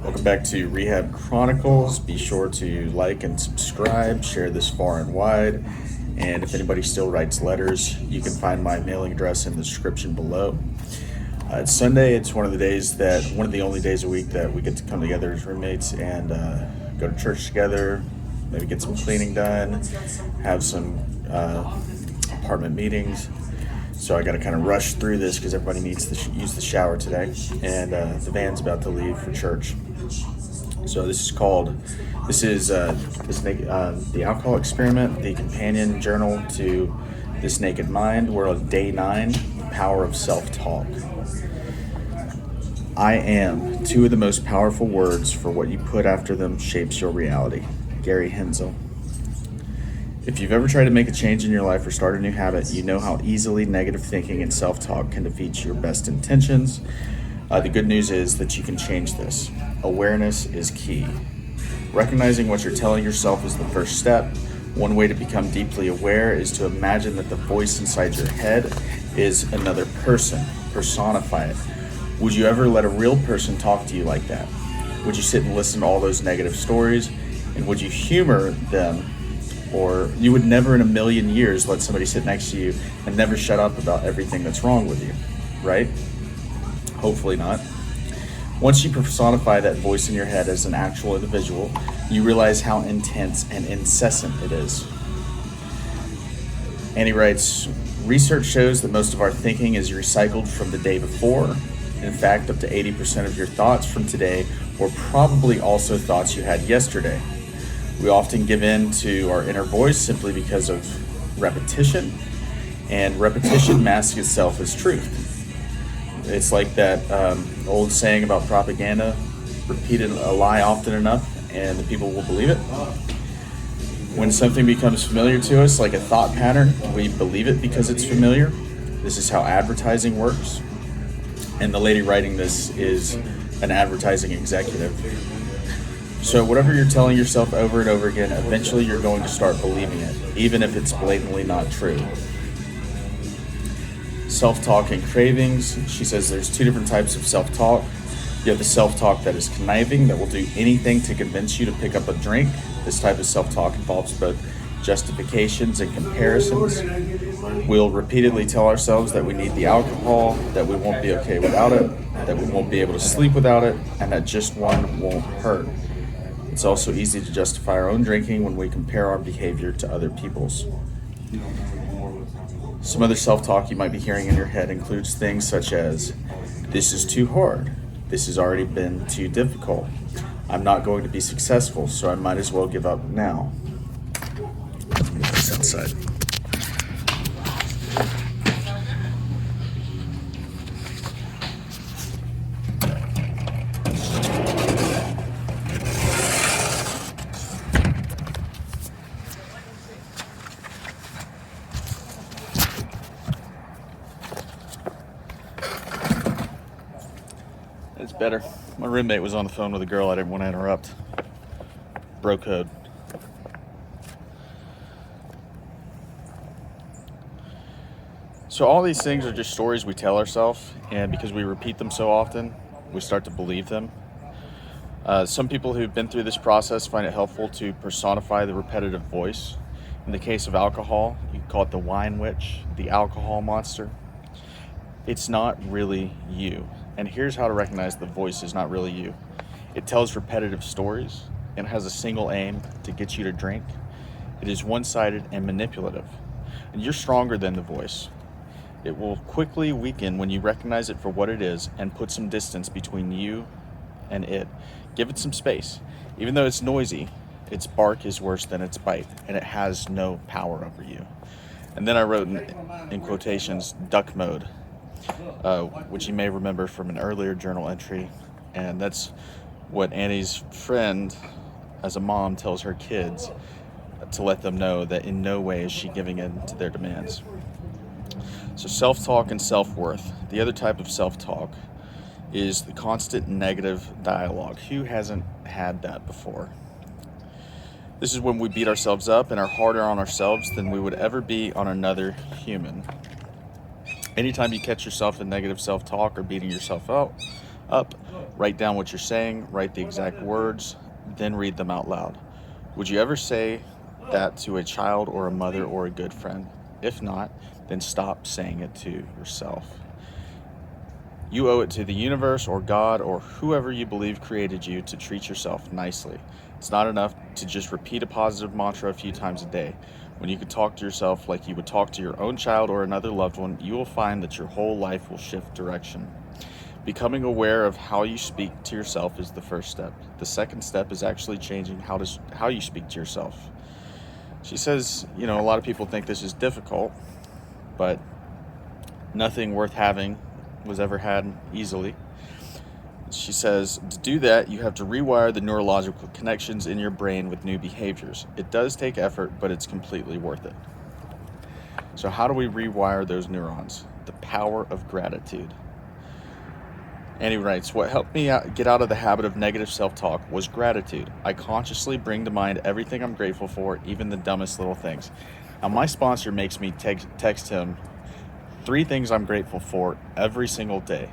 Welcome back to Rehab Chronicles. Be sure to like and subscribe, share this far and wide. And if anybody still writes letters, you can find my mailing address in the description below. It's Sunday. It's one of the only days a week that we get to come together as roommates and go to church together, maybe get some cleaning done, have some apartment meetings. So I got to kind of rush through this because everybody needs to use the shower today, and the van's about to leave for church. So this is the alcohol experiment, the companion journal to This Naked Mind. We're on day 9, the power of self-talk. I am, two of the most powerful words, for what you put after them shapes your reality. Gary Hensel. If you've ever tried to make a change in your life or start a new habit, you know how easily negative thinking and self-talk can defeat your best intentions. The good news is that you can change this. Awareness is key. Recognizing what you're telling yourself is the first step. One way to become deeply aware is to imagine that the voice inside your head is another person. Personify it. Would you ever let a real person talk to you like that? Would you sit and listen to all those negative stories? And would you humor them? Or you would never in a million years let somebody sit next to you and never shut up about everything that's wrong with you, right? Hopefully not. Once you personify that voice in your head as an actual individual, you realize how intense and incessant it is. And he writes, research shows that most of our thinking is recycled from the day before. In fact, up to 80% of your thoughts from today were probably also thoughts you had yesterday. We often give in to our inner voice simply because of repetition, and repetition masks itself as truth. It's like that old saying about propaganda: repeat a lie often enough and the people will believe it. When something becomes familiar to us, like a thought pattern, we believe it because it's familiar. This is how advertising works. And the lady writing this is an advertising executive. So whatever you're telling yourself over and over again, eventually you're going to start believing it, even if it's blatantly not true. Self-talk and cravings. She says there's 2 different types of self-talk. You have the self-talk that is conniving, that will do anything to convince you to pick up a drink. This type of self-talk involves both justifications and comparisons. We'll repeatedly tell ourselves that we need the alcohol, that we won't be okay without it, that we won't be able to sleep without it, and that just one won't hurt. It's also easy to justify our own drinking when we compare our behavior to other people's. Some other self-talk you might be hearing in your head includes things such as, this is too hard, this has already been too difficult, I'm not going to be successful, so I might as well give up now. Let's move this outside. It's better. My roommate was on the phone with a girl I didn't want to interrupt. Bro code. So all these things are just stories we tell ourselves, and because we repeat them so often, we start to believe them. Some people who've been through this process find it helpful to personify the repetitive voice. In the case of alcohol, you can call it the wine witch, the alcohol monster. It's not really you. And here's how to recognize the voice is not really you. It tells repetitive stories and has a single aim to get you to drink. It is one-sided and manipulative. And you're stronger than the voice. It will quickly weaken when you recognize it for what it is and put some distance between you and it. Give it some space. Even though it's noisy, its bark is worse than its bite, and it has no power over you. And then I wrote in quotations, duck mode. Which you may remember from an earlier journal entry, and that's what Annie's friend, as a mom, tells her kids to let them know that in no way is she giving in to their demands. So self-talk and self-worth. The other type of self-talk is the constant negative dialogue. Who hasn't had that before? This is when we beat ourselves up and are harder on ourselves than we would ever be on another human. Anytime you catch yourself in negative self-talk or beating yourself up, up, write down what you're saying, write the exact words, then read them out loud. Would you ever say that to a child or a mother or a good friend? If not, then stop saying it to yourself. You owe it to the universe or God or whoever you believe created you to treat yourself nicely. It's not enough to just repeat a positive mantra a few times a day. When you can talk to yourself like you would talk to your own child or another loved one, you will find that your whole life will shift direction. Becoming aware of how you speak to yourself is the first step. The second step is actually changing how you speak to yourself. She says, a lot of people think this is difficult, but nothing worth having was ever had easily. She says, to do that, you have to rewire the neurological connections in your brain with new behaviors. It does take effort, but it's completely worth it. So how do we rewire those neurons? The power of gratitude. And he writes, what helped me get out of the habit of negative self-talk was gratitude. I consciously bring to mind everything I'm grateful for, even the dumbest little things. Now, my sponsor makes me text him 3 things I'm grateful for every single day.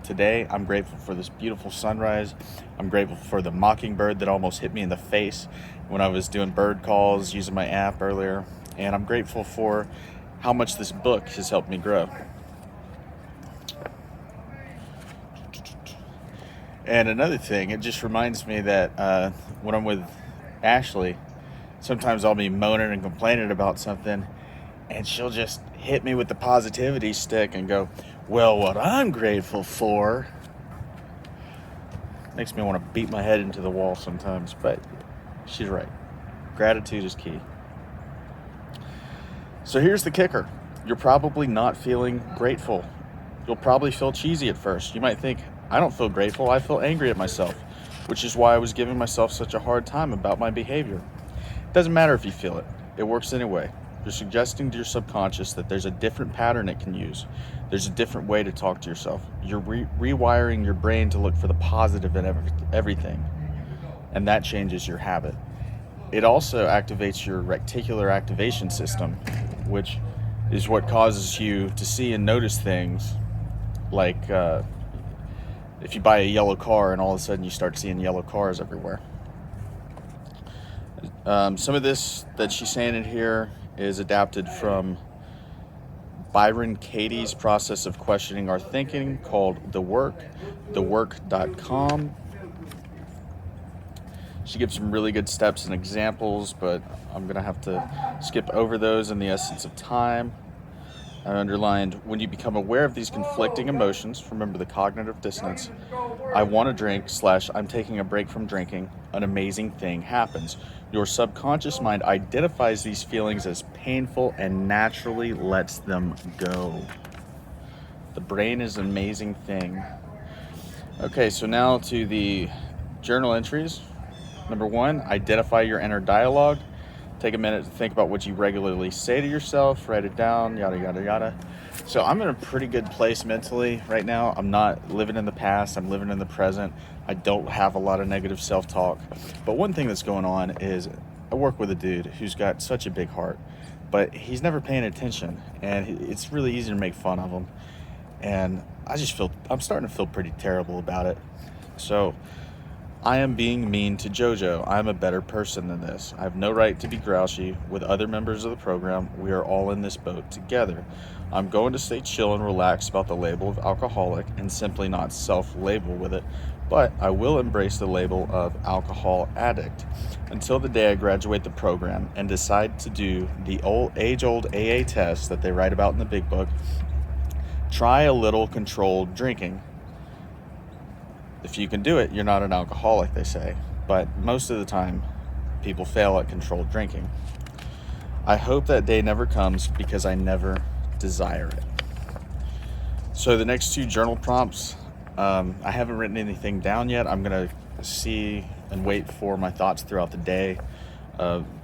Today, I'm grateful for this beautiful sunrise. I'm grateful for the mockingbird that almost hit me in the face when I was doing bird calls using my app earlier. And I'm grateful for how much this book has helped me grow. And another thing, it just reminds me that when I'm with Ashley, sometimes I'll be moaning and complaining about something, and she'll just hit me with the positivity stick and go, well, what I'm grateful for. Makes me want to beat my head into the wall sometimes, but she's right. Gratitude is key. So here's the kicker. You're probably not feeling grateful. You'll probably feel cheesy at first. You might think, I don't feel grateful, I feel angry at myself, which is why I was giving myself such a hard time about my behavior. It doesn't matter if you feel it. It works anyway. You're suggesting to your subconscious that there's a different pattern it can use. There's a different way to talk to yourself. You're rewiring your brain to look for the positive in everything, and that changes your habit. It also activates your reticular activation system, which is what causes you to see and notice things like if you buy a yellow car and all of a sudden you start seeing yellow cars everywhere. Some of this that she's saying in here is adapted from Byron Katie's process of questioning our thinking called The Work, thework.com. She gives some really good steps and examples, but I'm going to have to skip over those in the essence of time. I underlined, when you become aware of these conflicting emotions, remember the cognitive dissonance, I want to drink / I'm taking a break from drinking, an amazing thing happens. Your subconscious mind identifies these feelings as painful and naturally lets them go. The brain is an amazing thing. Okay, so now to the journal entries. Number 1, identify your inner dialogue. Take a minute to think about what you regularly say to yourself, write it down, yada, yada, yada. So I'm in a pretty good place mentally right now. I'm not living in the past, I'm living in the present. I don't have a lot of negative self-talk. But one thing that's going on is I work with a dude who's got such a big heart, but he's never paying attention, and it's really easy to make fun of him. And I'm starting to feel pretty terrible about it. So I am being mean to JoJo. I'm a better person than this. I have no right to be grouchy with other members of the program. We are all in this boat together. I'm going to stay chill and relaxed about the label of alcoholic and simply not self-label with it, but I will embrace the label of alcohol addict until the day I graduate the program and decide to do the age-old AA test that they write about in the big book. Try a little controlled drinking. If you can do it, you're not an alcoholic, they say. But most of the time, people fail at controlled drinking. I hope that day never comes because I never desire it. So the next 2 journal prompts, I haven't written anything down yet. I'm going to see and wait for my thoughts throughout the day.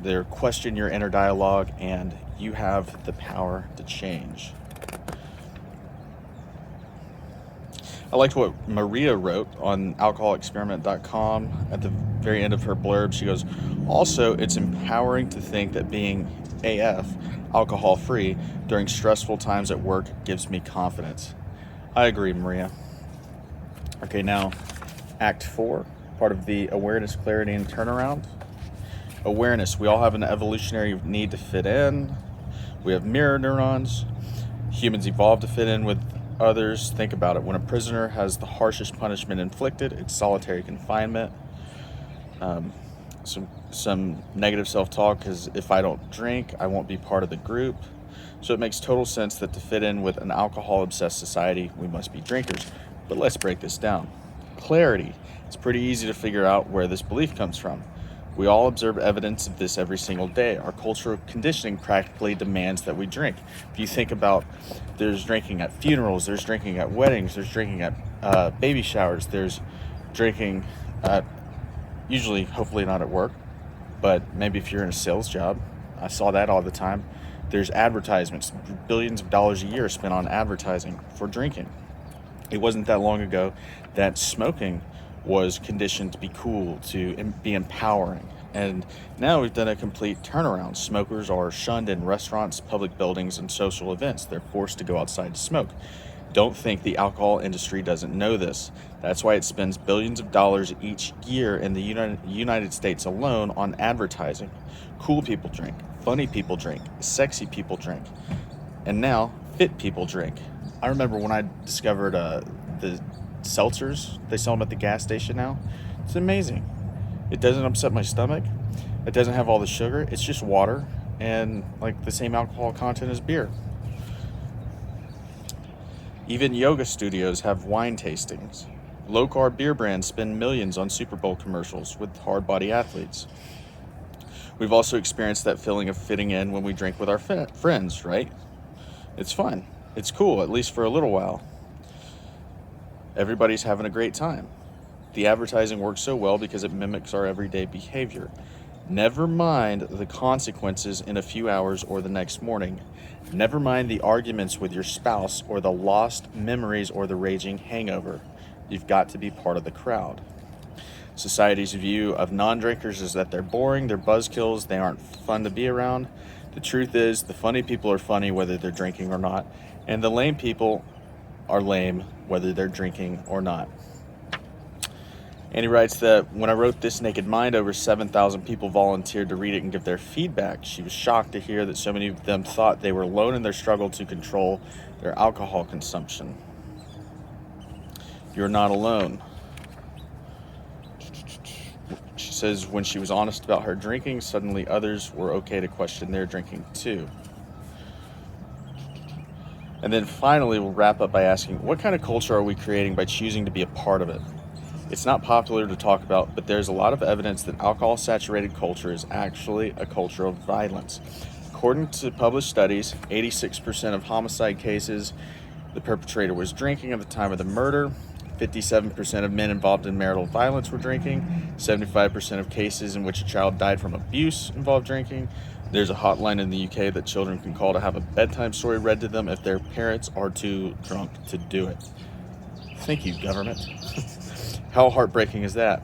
They're question your inner dialogue, and you have the power to change. I liked what Maria wrote on alcoholexperiment.com at the very end of her blurb. She goes, also, it's empowering to think that being AF, alcohol-free, during stressful times at work gives me confidence. I agree, Maria. Okay, now Act 4, part of the awareness, clarity, and turnaround. Awareness. We all have an evolutionary need to fit in. We have mirror neurons. Humans evolved to fit in with others. Think about it. When a prisoner has the harshest punishment inflicted, it's solitary confinement. Some negative self-talk is, if I don't drink, I won't be part of the group. So it makes total sense that to fit in with an alcohol-obsessed society, we must be drinkers. But let's break this down. Clarity. It's pretty easy to figure out where this belief comes from. We all observe evidence of this every single day. Our cultural conditioning practically demands that we drink. If you think about, there's drinking at funerals, there's drinking at weddings, there's drinking at baby showers, there's drinking at, usually, hopefully not at work, but maybe if you're in a sales job, I saw that all the time. There's advertisements, billions of dollars a year spent on advertising for drinking. It wasn't that long ago that smoking was conditioned to be cool, to be empowering. And now we've done a complete turnaround. Smokers are shunned in restaurants, public buildings, and social events. They're forced to go outside to smoke. Don't think the alcohol industry doesn't know this. That's why it spends billions of dollars each year in the United States alone on advertising. Cool people drink, funny people drink, sexy people drink, and now fit people drink. I remember when I discovered the seltzers, they sell them at the gas station now. It's amazing. It doesn't upset my stomach. It doesn't have all the sugar. It's just water and like the same alcohol content as beer. Even yoga studios have wine tastings. Low-carb beer brands spend millions on Super Bowl commercials with hard-body athletes. We've also experienced that feeling of fitting in when we drink with our friends, right? It's fun. It's cool, at least for a little while. Everybody's having a great time. The advertising works so well because it mimics our everyday behavior. Never mind the consequences in a few hours or the next morning. Never mind the arguments with your spouse or the lost memories or the raging hangover. You've got to be part of the crowd. Society's view of non-drinkers is that they're boring, they're buzzkills, they aren't fun to be around. The truth is, the funny people are funny whether they're drinking or not, and the lame people are lame whether they're drinking or not. And he writes that when I wrote This Naked Mind, over 7,000 people volunteered to read it and give their feedback. She was shocked to hear that so many of them thought they were alone in their struggle to control their alcohol consumption. You're not alone. She says when she was honest about her drinking, suddenly others were okay to question their drinking too. And then finally, we'll wrap up by asking, what kind of culture are we creating by choosing to be a part of it? It's not popular to talk about, but there's a lot of evidence that alcohol-saturated culture is actually a culture of violence. According to published studies, 86% of homicide cases, the perpetrator was drinking at the time of the murder. 57% of men involved in marital violence were drinking. 75% of cases in which a child died from abuse involved drinking. There's a hotline in the UK that children can call to have a bedtime story read to them if their parents are too drunk to do it. Thank you, government. How heartbreaking is that?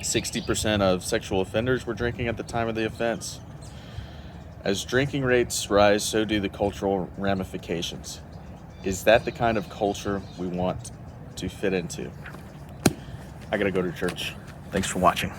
60% of sexual offenders were drinking at the time of the offense. As drinking rates rise, so do the cultural ramifications. Is that the kind of culture we want to fit into? I gotta go to church. Thanks for watching.